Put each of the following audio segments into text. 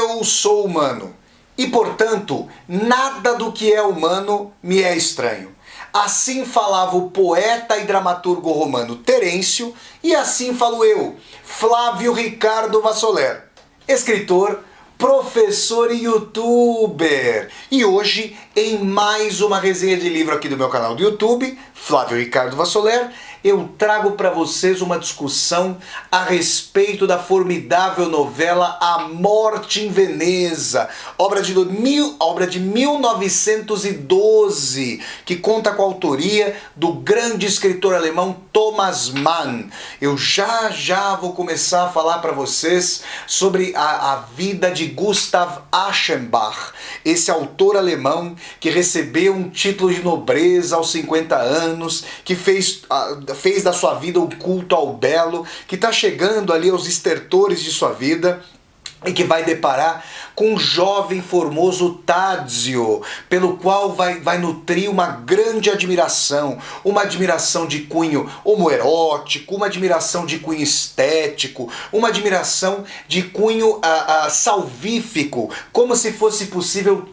Eu sou humano e, portanto, nada do que é humano me é estranho. Assim falava o poeta e dramaturgo romano Terêncio, e assim falo eu, Flávio Ricardo Vassoler, escritor, professor e youtuber. E hoje, em mais uma resenha de livro aqui do meu canal do YouTube, Flávio Ricardo Vassoler, eu trago para vocês uma discussão a respeito da formidável novela A Morte em Veneza, obra de 1912, que conta com a autoria do grande escritor alemão Thomas Mann. Eu já vou começar a falar para vocês sobre a vida de Gustav Aschenbach, esse autor alemão que recebeu um título de nobreza aos 50 anos, que fez da sua vida o culto ao belo, que está chegando ali aos estertores de sua vida e que vai deparar com um jovem formoso Tadzio, pelo qual vai nutrir uma grande admiração, uma admiração de cunho homoerótico, uma admiração de cunho estético, uma admiração de cunho salvífico, como se fosse possível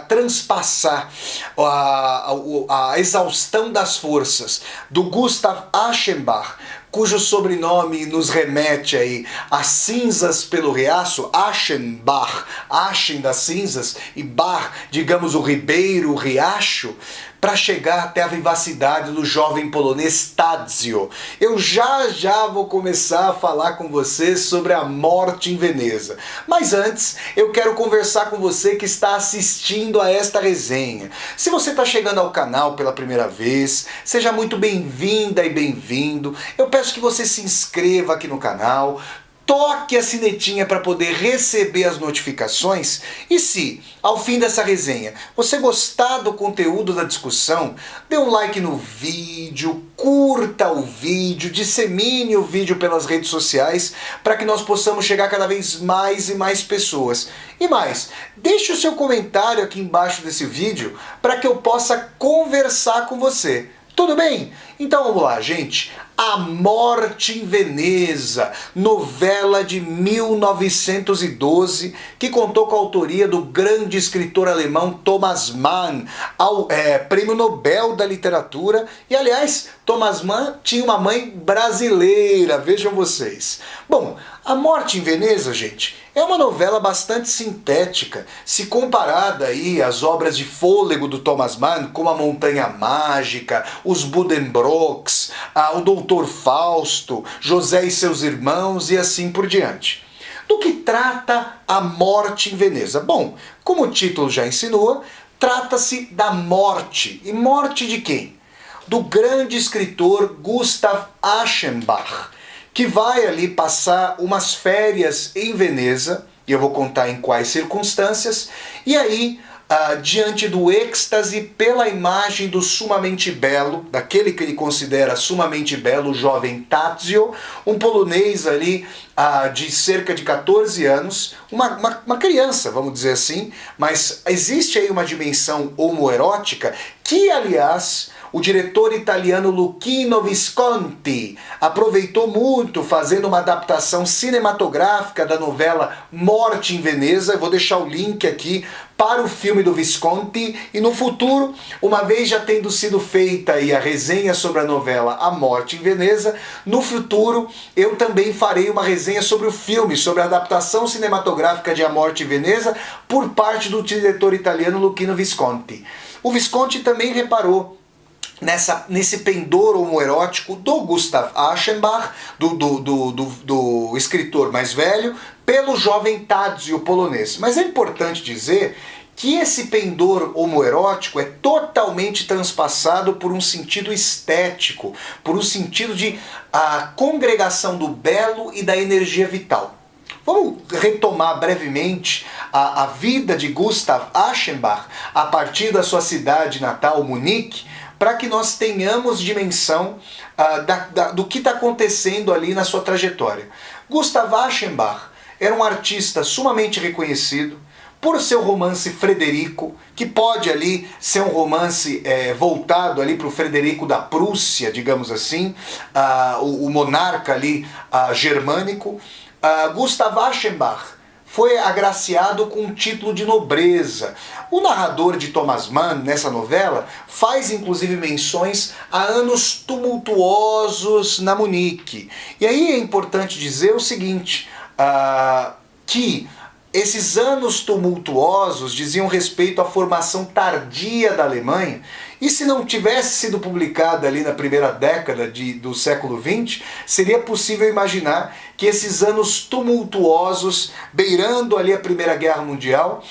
transpassar a exaustão das forças do Gustav Aschenbach, cujo sobrenome nos remete aí a cinzas pelo riacho, Aschenbach, Aschen das cinzas e Bach, digamos o ribeiro, o riacho, para chegar até a vivacidade do jovem polonês Tadzio. Eu já vou começar a falar com você sobre A Morte em Veneza. Mas antes, eu quero conversar com você que está assistindo a esta resenha. Se você está chegando ao canal pela primeira vez, seja muito bem-vinda e bem-vindo. Eu peço que você se inscreva aqui no canal, toque a sinetinha para poder receber as notificações, e se, ao fim dessa resenha, você gostar do conteúdo da discussão, dê um like no vídeo, curta o vídeo, dissemine o vídeo pelas redes sociais para que nós possamos chegar cada vez mais e mais pessoas. E mais, deixe o seu comentário aqui embaixo desse vídeo para que eu possa conversar com você. Tudo bem? Então vamos lá, gente. A Morte em Veneza, novela de 1912, que contou com a autoria do grande escritor alemão Thomas Mann, prêmio Nobel da Literatura. E, aliás, Thomas Mann tinha uma mãe brasileira, vejam vocês. Bom, A Morte em Veneza, gente, é uma novela bastante sintética, se comparada aí às obras de fôlego do Thomas Mann, como A Montanha Mágica, Os Buddenbrooks, o Doutor Fausto, José e seus irmãos e assim por diante. Do que trata A Morte em Veneza? Bom, como o título já insinua, trata-se da morte. E morte de quem? Do grande escritor Gustav Aschenbach, que vai ali passar umas férias em Veneza, e eu vou contar em quais circunstâncias, e aí, diante do êxtase pela imagem do sumamente belo, daquele que ele considera sumamente belo, o jovem Tadzio, um polonês ali de cerca de 14 anos, uma criança, vamos dizer assim, mas existe aí uma dimensão homoerótica que, aliás, o diretor italiano Luchino Visconti aproveitou muito fazendo uma adaptação cinematográfica da novela Morte em Veneza. Eu vou deixar o link aqui para o filme do Visconti, e no futuro, uma vez já tendo sido feita aí a resenha sobre a novela A Morte em Veneza, no futuro eu também farei uma resenha sobre o filme, sobre a adaptação cinematográfica de A Morte em Veneza por parte do diretor italiano Luchino Visconti. O Visconti também reparou nesse pendor homoerótico do Gustav Aschenbach, do escritor mais velho, pelo jovem Tadzio polonês. Mas é importante dizer que esse pendor homoerótico é totalmente transpassado por um sentido estético, por um sentido de congregação do belo e da energia vital. Vamos retomar brevemente a vida de Gustav Aschenbach a partir da sua cidade natal, Munique, para que nós tenhamos dimensão do que está acontecendo ali na sua trajetória. Gustav Aschenbach era um artista sumamente reconhecido por seu romance Frederico, que pode ali ser um romance voltado ali para o Frederico da Prússia, digamos assim, o monarca ali germânico. Gustav Aschenbach foi agraciado com um título de nobreza. O narrador de Thomas Mann, nessa novela, faz inclusive menções a anos tumultuosos na Munique. E aí é importante dizer o seguinte, que esses anos tumultuosos diziam respeito à formação tardia da Alemanha, e se não tivesse sido publicada ali na primeira década do século XX, seria possível imaginar que esses anos tumultuosos, beirando ali a Primeira Guerra Mundial,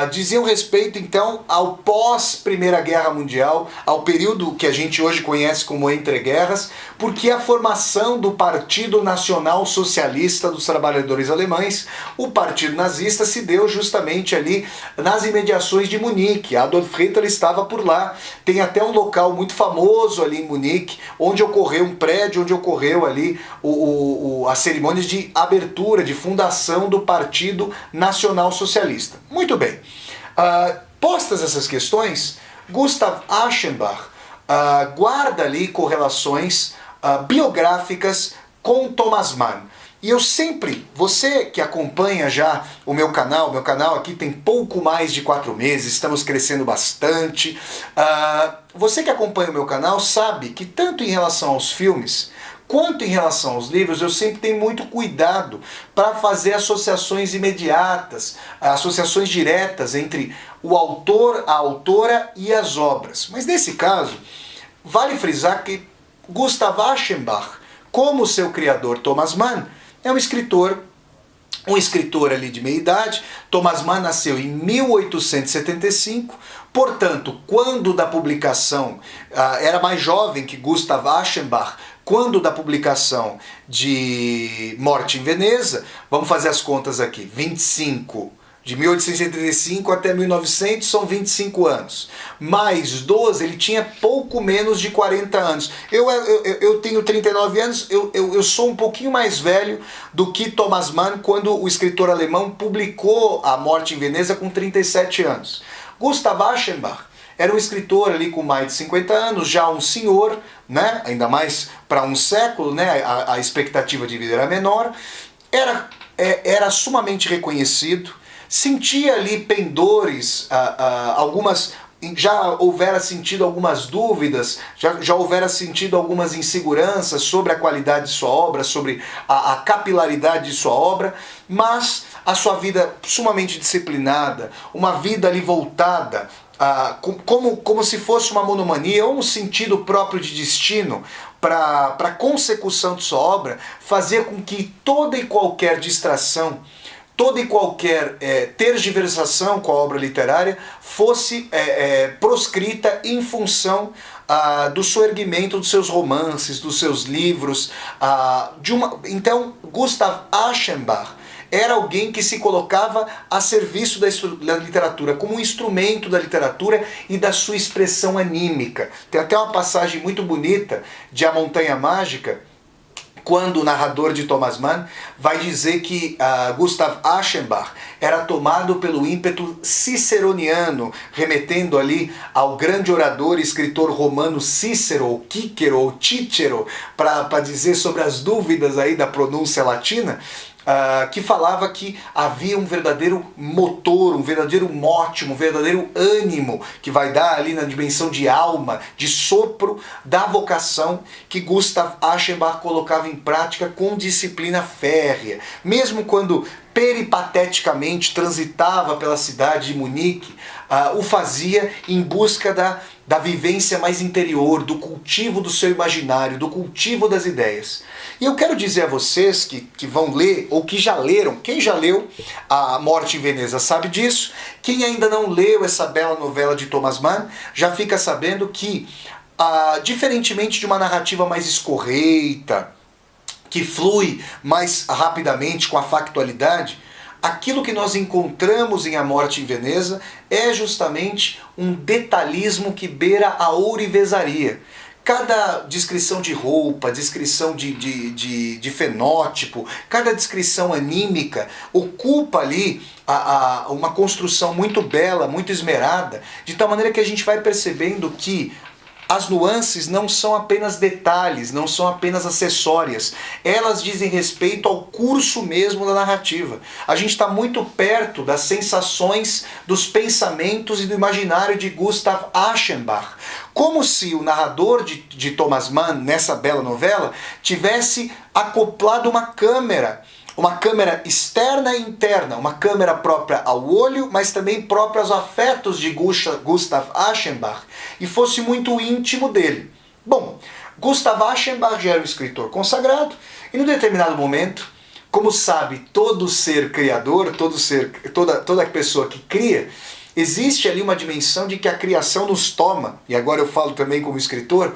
diziam respeito então ao pós-Primeira Guerra Mundial, ao período que a gente hoje conhece como entreguerras, porque a formação do Partido Nacional Socialista dos Trabalhadores Alemães, o Partido Nazista, se deu justamente ali nas imediações de Munique. Adolf Hitler estava por lá. Tem até um local muito famoso ali em Munique, onde ocorreu um prédio, onde ocorreu ali as cerimônias de abertura, de fundação do Partido Nacional Socialista. Muito bem. Postas essas questões, Gustav Aschenbach guarda ali correlações biográficas com Thomas Mann. E eu sempre, você que acompanha já o meu canal aqui tem pouco mais de 4 meses, estamos crescendo bastante. Você que acompanha o meu canal sabe que tanto em relação aos filmes, quanto em relação aos livros, eu sempre tenho muito cuidado para fazer associações imediatas, associações diretas entre o autor, a autora e as obras. Mas nesse caso, vale frisar que Gustav Aschenbach, como seu criador Thomas Mann, é um escritor ali de meia idade. Thomas Mann nasceu em 1875, portanto, quando da publicação, era mais jovem que Gustav Aschenbach, quando da publicação de Morte em Veneza, vamos fazer as contas aqui, 25, de 1875 até 1900 são 25 anos. Mais 12, ele tinha pouco menos de 40 anos. Eu tenho 39 anos, eu sou um pouquinho mais velho do que Thomas Mann quando o escritor alemão publicou A Morte em Veneza com 37 anos. Gustav Aschenbach era um escritor ali com mais de 50 anos, já um senhor, né? Ainda mais para um século, né? A expectativa de vida era menor, era sumamente reconhecido, sentia ali pendores, já houvera sentido algumas dúvidas, já houvera sentido algumas inseguranças sobre a qualidade de sua obra, sobre a capilaridade de sua obra, mas a sua vida sumamente disciplinada, uma vida ali voltada, como se fosse uma monomania ou um sentido próprio de destino para a consecução de sua obra, fazia com que toda e qualquer distração, toda e qualquer tergiversação com a obra literária fosse proscrita em função do soerguimento dos seus romances, dos seus livros. Então, Gustav Aschenbach era alguém que se colocava a serviço da literatura, como um instrumento da literatura e da sua expressão anímica. Tem até uma passagem muito bonita de A Montanha Mágica, quando o narrador de Thomas Mann vai dizer que Gustav Aschenbach era tomado pelo ímpeto ciceroniano, remetendo ali ao grande orador e escritor romano Cícero, ou Cícero, ou Cícero, para dizer sobre as dúvidas aí da pronúncia latina, que falava que havia um verdadeiro motor, um verdadeiro mote, um verdadeiro ânimo que vai dar ali na dimensão de alma, de sopro da vocação que Gustav Aschenbach colocava em prática com disciplina férrea. Mesmo quando peripateticamente transitava pela cidade de Munique, o fazia em busca da vivência mais interior, do cultivo do seu imaginário, do cultivo das ideias. E eu quero dizer a vocês que vão ler, ou que já leram, quem já leu A Morte em Veneza sabe disso, quem ainda não leu essa bela novela de Thomas Mann, já fica sabendo que, diferentemente de uma narrativa mais escorreita, que flui mais rapidamente com a factualidade, aquilo que nós encontramos em A Morte em Veneza é justamente um detalhismo que beira a ourivesaria. Cada descrição de roupa, descrição de fenótipo, cada descrição anímica ocupa ali uma construção muito bela, muito esmerada, de tal maneira que a gente vai percebendo que as nuances não são apenas detalhes, não são apenas acessórias. Elas dizem respeito ao curso mesmo da narrativa. A gente está muito perto das sensações, dos pensamentos e do imaginário de Gustav Aschenbach. Como se o narrador de Thomas Mann, nessa bela novela, tivesse acoplado uma câmera externa e interna, uma câmera própria ao olho, mas também própria aos afetos de Gustav Aschenbach, e fosse muito íntimo dele. Bom, Gustav Aschenbach já era um escritor consagrado, e num determinado momento, como sabe todo ser criador, toda pessoa que cria, existe ali uma dimensão de que a criação nos toma, e agora eu falo também como escritor,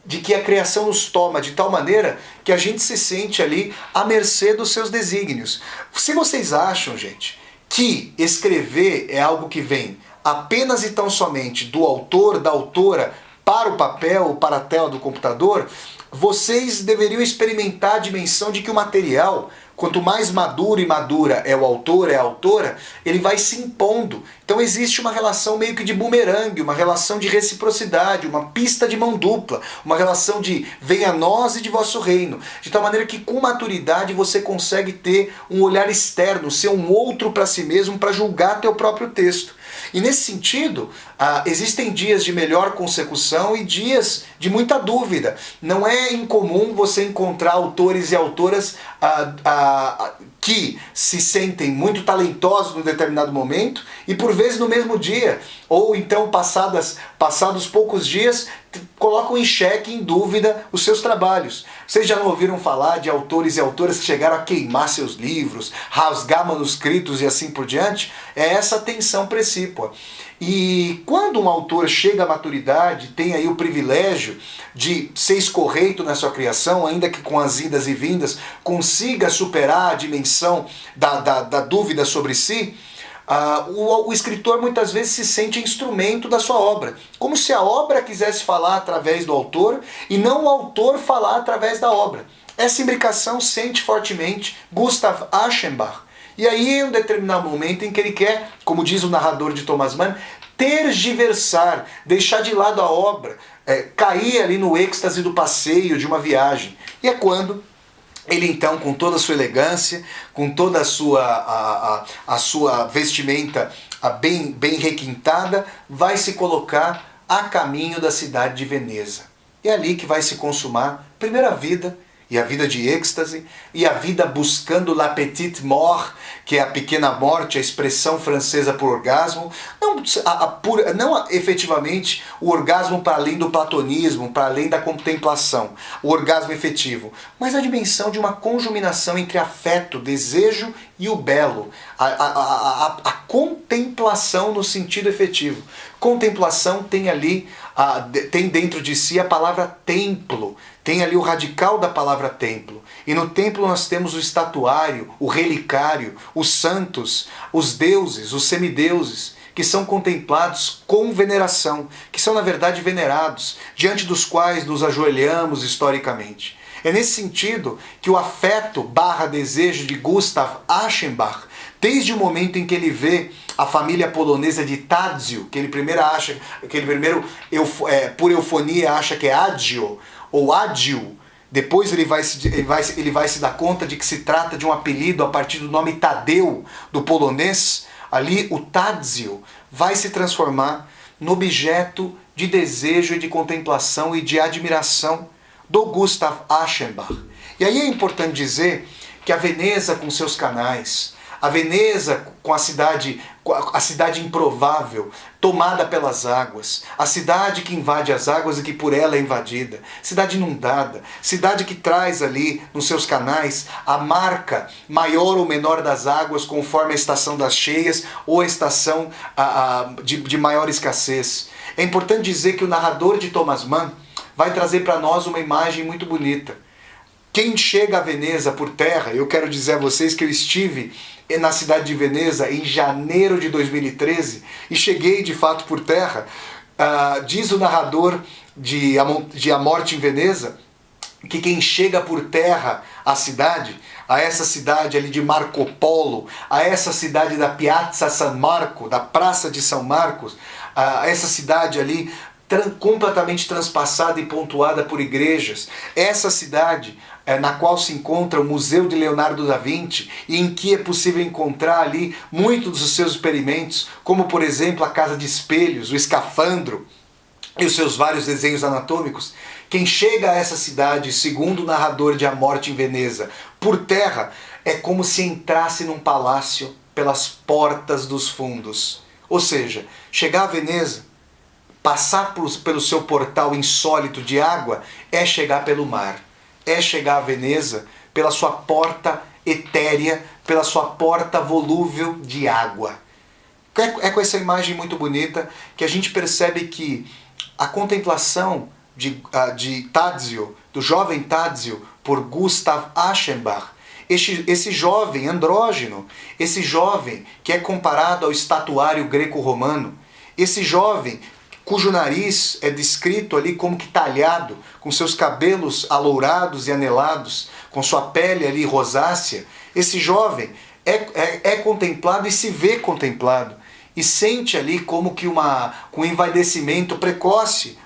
de que a criação nos toma de tal maneira que a gente se sente ali à mercê dos seus desígnios. Se vocês acham, gente, que escrever é algo que vem apenas e tão somente do autor, da autora, para o papel, para a tela do computador, vocês deveriam experimentar a dimensão de que o material, quanto mais maduro e madura é o autor, é a autora, ele vai se impondo. Então existe uma relação meio que de bumerangue, uma relação de reciprocidade, uma pista de mão dupla, uma relação de venha a nós e de vosso reino. De tal maneira que com maturidade você consegue ter um olhar externo, ser um outro para si mesmo, para julgar teu próprio texto. E nesse sentido, existem dias de melhor consecução e dias de muita dúvida. Não é incomum você encontrar autores e autoras que se sentem muito talentosos num determinado momento e por vezes no mesmo dia, ou então passados poucos dias, colocam em xeque, em dúvida, os seus trabalhos. Vocês já não ouviram falar de autores e autoras que chegaram a queimar seus livros, rasgar manuscritos e assim por diante? É essa tensão precípua. E quando um autor chega à maturidade, tem aí o privilégio de ser escorreito na sua criação, ainda que com as idas e vindas, consiga superar a dimensão da dúvida sobre si, o escritor muitas vezes se sente instrumento da sua obra, como se a obra quisesse falar através do autor e não o autor falar através da obra. Essa imbricação sente fortemente Gustav Aschenbach. E aí é um determinado momento em que ele quer, como diz o narrador de Thomas Mann, tergiversar, deixar de lado a obra, cair ali no êxtase do passeio, de uma viagem. E é quando ele então, com toda a sua elegância, com toda a sua vestimenta bem requintada, vai se colocar a caminho da cidade de Veneza. É ali que vai se consumar a primeira vida, e a vida de êxtase, e a vida buscando la petite mort, que é a pequena morte, a expressão francesa por orgasmo, não efetivamente o orgasmo para além do platonismo, para além da contemplação, o orgasmo efetivo, mas a dimensão de uma conjuminação entre afeto, desejo e o belo, a contemplação no sentido efetivo. Contemplação tem ali, tem dentro de si a palavra templo, tem ali o radical da palavra templo. E no templo nós temos o estatuário, o relicário, os santos, os deuses, os semideuses, que são contemplados com veneração, que são na verdade venerados, diante dos quais nos ajoelhamos historicamente. É nesse sentido que o afeto / desejo de Gustav Aschenbach, desde o momento em que ele vê a família polonesa de Tadzio, que ele primeiro por eufonia acha que é Adgio, ou Adgio, depois ele vai se dar conta de que se trata de um apelido a partir do nome Tadeu, do polonês. Ali o Tadzio vai se transformar no objeto de desejo e de contemplação e de admiração do Gustav Aschenbach. E aí é importante dizer que a Veneza com seus canais, a Veneza com a cidade improvável, tomada pelas águas, a cidade que invade as águas e que por ela é invadida, cidade inundada, cidade que traz ali nos seus canais a marca maior ou menor das águas conforme a estação das cheias ou a estação de maior escassez. É importante dizer que o narrador de Thomas Mann vai trazer para nós uma imagem muito bonita. Quem chega a Veneza por terra, eu quero dizer a vocês que eu estive na cidade de Veneza em janeiro de 2013 e cheguei de fato por terra. Diz o narrador de A Morte em Veneza que quem chega por terra à cidade, a essa cidade ali de Marco Polo, a essa cidade da Piazza San Marco, da Praça de São Marcos, a essa cidade ali completamente transpassada e pontuada por igrejas. Essa cidade na qual se encontra o Museu de Leonardo da Vinci e em que é possível encontrar ali muitos dos seus experimentos, como por exemplo a Casa de Espelhos, o Escafandro e os seus vários desenhos anatômicos. Quem chega a essa cidade, segundo o narrador de A Morte em Veneza, por terra, é como se entrasse num palácio pelas portas dos fundos. Ou seja, chegar a Veneza, passar pelo seu portal insólito de água, é chegar pelo mar. É chegar a Veneza pela sua porta etérea, pela sua porta volúvel de água. É com essa imagem muito bonita que a gente percebe que a contemplação de Tadzio, do jovem Tadzio, por Gustav Aschenbach, esse jovem andrógeno, esse jovem que é comparado ao estatuário greco-romano, esse jovem cujo nariz é descrito ali como que talhado, com seus cabelos alourados e anelados, com sua pele ali rosácea, esse jovem é contemplado e se vê contemplado, e sente ali como que com um envaidecimento precoce,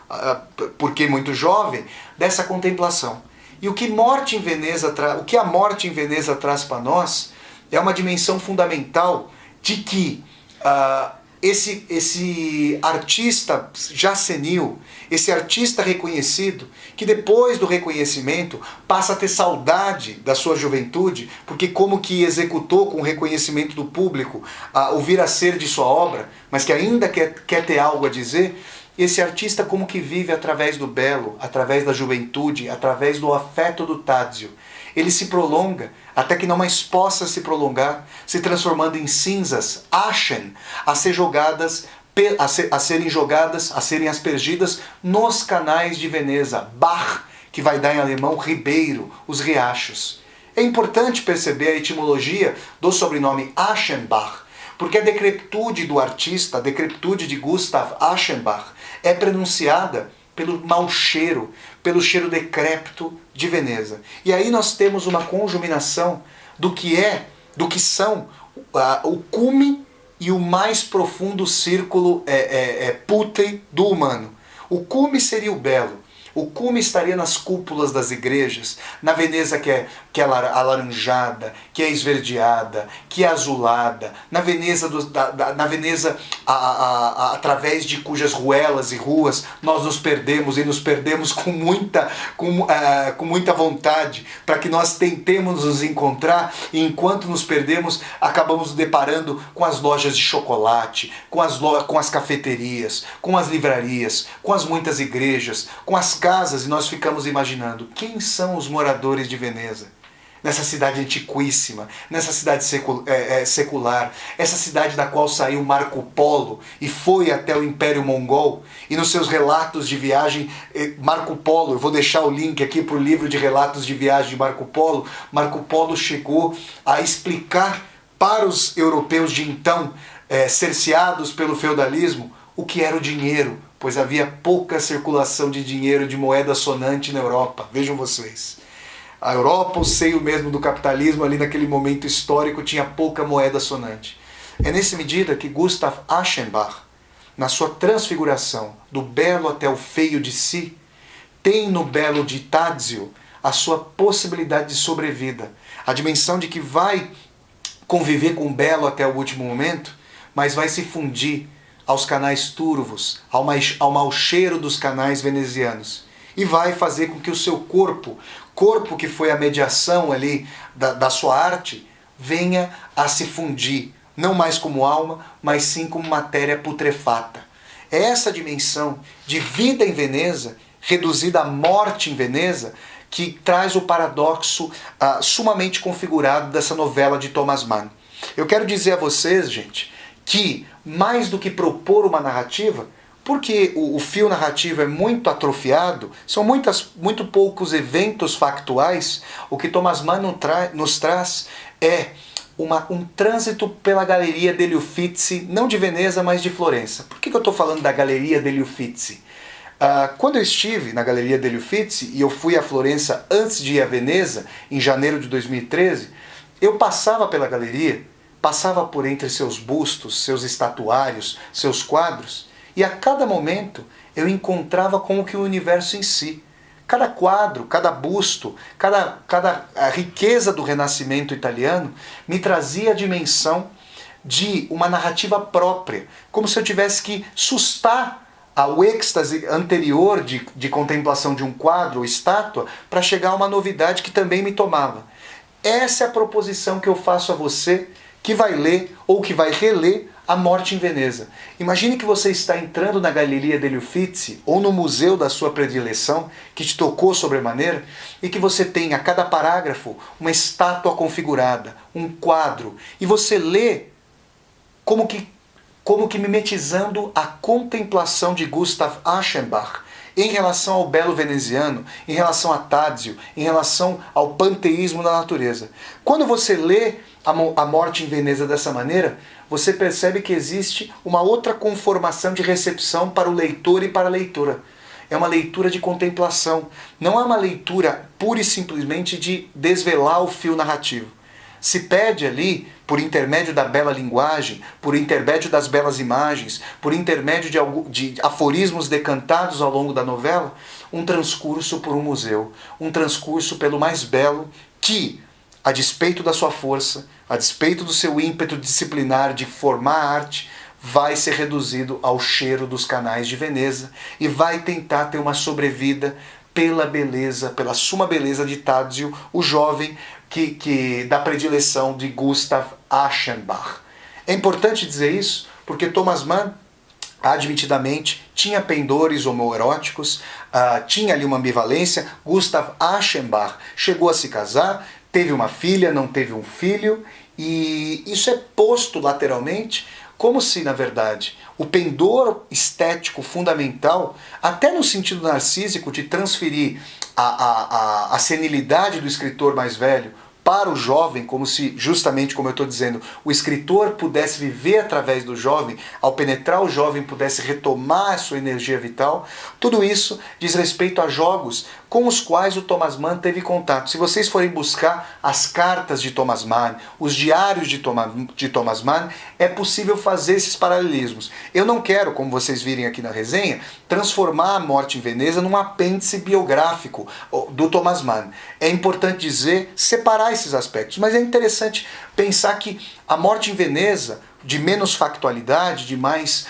porque muito jovem, dessa contemplação. E o que a Morte em Veneza traz para nós é uma dimensão fundamental de que esse artista já senil, esse artista reconhecido, que depois do reconhecimento passa a ter saudade da sua juventude, porque como que executou com o reconhecimento do público o vir a ser de sua obra, mas que ainda quer ter algo a dizer, esse artista como que vive através do belo, através da juventude, através do afeto do Tadzio. Ele se prolonga até que não mais possa se prolongar, se transformando em cinzas, Aschen, a serem aspergidas nos canais de Veneza, Bach, que vai dar em alemão ribeiro, os riachos. É importante perceber a etimologia do sobrenome Aschenbach, porque a decrepitude do artista, a decrepitude de Gustav Aschenbach, é pronunciada pelo mau cheiro, pelo cheiro decrépito de Veneza. E aí nós temos uma conjuminação do que são o cume e o mais profundo círculo putre do humano. O cume seria o belo. O cume estaria nas cúpulas das igrejas, na Veneza que é alaranjada, que é esverdeada, que é azulada, na Veneza, através de cujas ruelas e ruas nós nos perdemos, e nos perdemos com muita vontade, para que nós tentemos nos encontrar, e enquanto nos perdemos, acabamos nos deparando com as lojas de chocolate, com as cafeterias, com as livrarias, com as muitas igrejas, com as casas, e nós ficamos imaginando quem são os moradores de Veneza, nessa cidade antiquíssima, nessa cidade secular, essa cidade da qual saiu Marco Polo e foi até o Império Mongol, e nos seus relatos de viagem, Marco Polo, eu vou deixar o link aqui para o livro de relatos de viagem de Marco Polo chegou a explicar para os europeus de então, cerceados pelo feudalismo, o que era o dinheiro, pois havia pouca circulação de dinheiro, de moeda sonante na Europa. Vejam vocês. A Europa, o seio mesmo do capitalismo, ali naquele momento histórico, tinha pouca moeda sonante. É nessa medida que Gustav Aschenbach, na sua transfiguração, do belo até o feio de si, tem no belo de Tadzio a sua possibilidade de sobrevida. A dimensão de que vai conviver com o belo até o último momento, mas vai se fundir aos canais turvos, ao mau cheiro dos canais venezianos. E vai fazer com que o seu corpo que foi a mediação ali da sua arte, venha a se fundir, não mais como alma, mas sim como matéria putrefata. É essa dimensão de vida em Veneza, reduzida à morte em Veneza, que traz o paradoxo sumamente configurado dessa novela de Thomas Mann. Eu quero dizer a vocês, gente, que mais do que propor uma narrativa, porque o fio narrativo é muito atrofiado, são muito poucos eventos factuais, o que Thomas Mann nos traz é um trânsito pela Galeria degli Uffizi, não de Veneza, mas de Florença. Por que eu estou falando da Galeria degli Uffizi? Quando eu estive na Galeria degli Uffizi, e eu fui a Florença antes de ir a Veneza, em janeiro de 2013, eu passava pela galeria, passava por entre seus bustos, seus estatuários, seus quadros, e a cada momento eu encontrava como que o universo em si. Cada quadro, cada busto, a riqueza do Renascimento italiano me trazia a dimensão de uma narrativa própria, como se eu tivesse que sustar ao êxtase anterior de contemplação de um quadro ou estátua para chegar a uma novidade que também me tomava. Essa é a proposição que eu faço a você que vai ler ou que vai reler A Morte em Veneza. Imagine que você está entrando na Galleria degli Uffizi ou no museu da sua predileção, que te tocou sobremaneira, e que você tem a cada parágrafo uma estátua configurada, um quadro, e você lê como que mimetizando a contemplação de Gustav Aschenbach em relação ao belo veneziano, em relação a Tadzio, em relação ao panteísmo da natureza. Quando você lê A Morte em Veneza dessa maneira, você percebe que existe uma outra conformação de recepção para o leitor e para a leitora. É uma leitura de contemplação, não é uma leitura pura e simplesmente de desvelar o fio narrativo. Se pede ali, por intermédio da bela linguagem, por intermédio das belas imagens, por intermédio de aforismos decantados ao longo da novela, um transcurso por um museu, um transcurso pelo mais belo que, a despeito da sua força, a despeito do seu ímpeto disciplinar de formar arte, vai ser reduzido ao cheiro dos canais de Veneza e vai tentar ter uma sobrevida pela beleza, pela suma beleza de Tadzio, o jovem que da predileção de Gustav Aschenbach. É importante dizer isso porque Thomas Mann, admitidamente, tinha pendores homoeróticos, tinha ali uma ambivalência. Gustav Aschenbach chegou a se casar, teve uma filha, não teve um filho, e isso é posto lateralmente como se, na verdade, o pendor estético fundamental, até no sentido narcísico de transferir a senilidade do escritor mais velho para o jovem, como se, justamente como eu estou dizendo, o escritor pudesse viver através do jovem, ao penetrar o jovem pudesse retomar a sua energia vital. Tudo isso diz respeito a jogos com os quais o Thomas Mann teve contato. Se vocês forem buscar as cartas de Thomas Mann, os diários de Thomas Mann, é possível fazer esses paralelismos. Eu não quero, como vocês virem aqui na resenha, transformar A Morte em Veneza num apêndice biográfico do Thomas Mann. É importante dizer, separar esses aspectos, mas é interessante pensar que A Morte em Veneza, de menos factualidade, de mais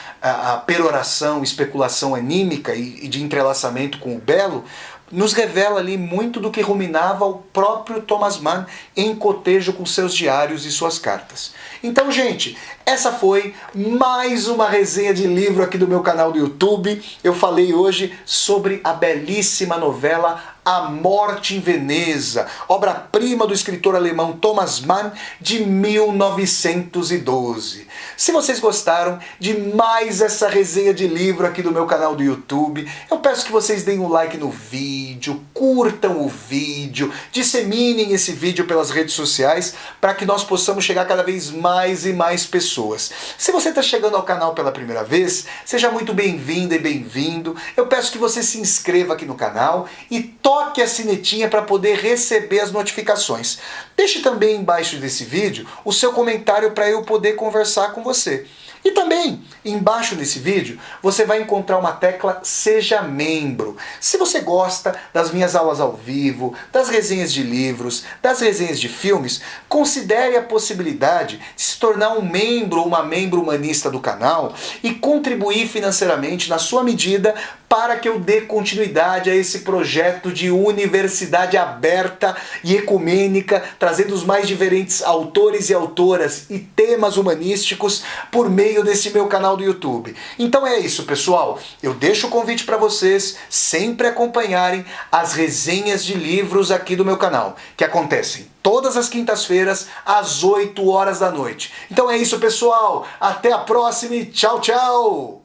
peroração, especulação anímica e de entrelaçamento com o belo, nos revela ali muito do que ruminava o próprio Thomas Mann em cotejo com seus diários e suas cartas. Então, gente, essa foi mais uma resenha de livro aqui do meu canal do YouTube. Eu falei hoje sobre a belíssima novela A Morte em Veneza, obra-prima do escritor alemão Thomas Mann, de 1912. Se vocês gostaram de mais essa resenha de livro aqui do meu canal do YouTube, eu peço que vocês deem um like no vídeo, curtam o vídeo, disseminem esse vídeo pelas redes sociais para que nós possamos chegar cada vez mais e mais pessoas. Se você está chegando ao canal pela primeira vez, seja muito bem-vinda e bem-vindo. Eu peço que você se inscreva aqui no canal e toque a sinetinha para poder receber as notificações. Deixe também embaixo desse vídeo o seu comentário para eu poder conversar com você. E também, embaixo desse vídeo, você vai encontrar uma tecla Seja Membro. Se você gosta das minhas aulas ao vivo, das resenhas de livros, das resenhas de filmes, considere a possibilidade de se tornar um membro ou uma membro humanista do canal e contribuir financeiramente na sua medida para que eu dê continuidade a esse projeto de universidade aberta e ecumênica, trazendo os mais diferentes autores e autoras e temas humanísticos por meio desse meu canal do YouTube. Então é isso, pessoal. Eu deixo o convite para vocês sempre acompanharem as resenhas de livros aqui do meu canal, que acontecem todas as quintas-feiras, às 8 horas da noite. Então é isso, pessoal. Até a próxima e tchau, tchau!